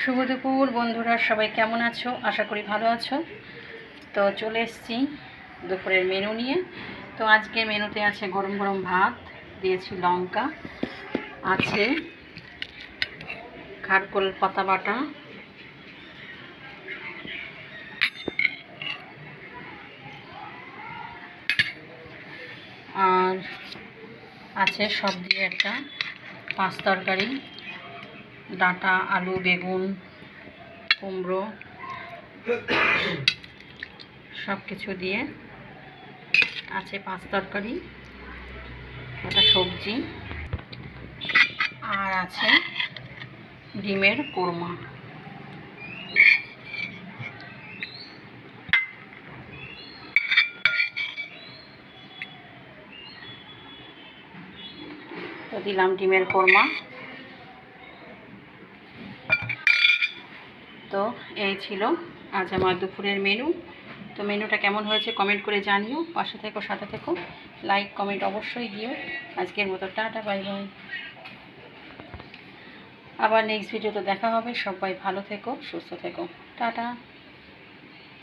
শুভ দুপুর বন্ধুরা, সবাই কেমন আছো? আশা করি ভালো আছো। তো চলে এসেছি দুপুরের মেনু নিয়ে। তো আজকে মেনুতে আছে গরম গরম ভাত, দিয়েছি লঙ্কা, আছে খারকোল পাতা বাটা, আর আছে সব দিয়ে একটা পাঁচ তরকারি, ডাঁটা, আলু, বেগুন, কুমড়ো সব কিছু দিয়ে আছে পাঁচ তরকারি, একটা সবজি, আর আছে ডিমের কোরমা। তো দিলাম ডিমের কোরমা। তো এই ছিল আজ আমার দুপুরের মেনু। তো মেনুটা কেমন হয়েছে কমেন্ট করে জানিও। পাশে থেকো, সাথে থেকো, লাইক কমেন্ট অবশ্যই দিও। আজকের মতো টাটা, বাই বাই। আবার নেক্সট ভিডিওতে দেখা হবে। সবাই ভালো থেকো, সুস্থ থেকো, টাটা।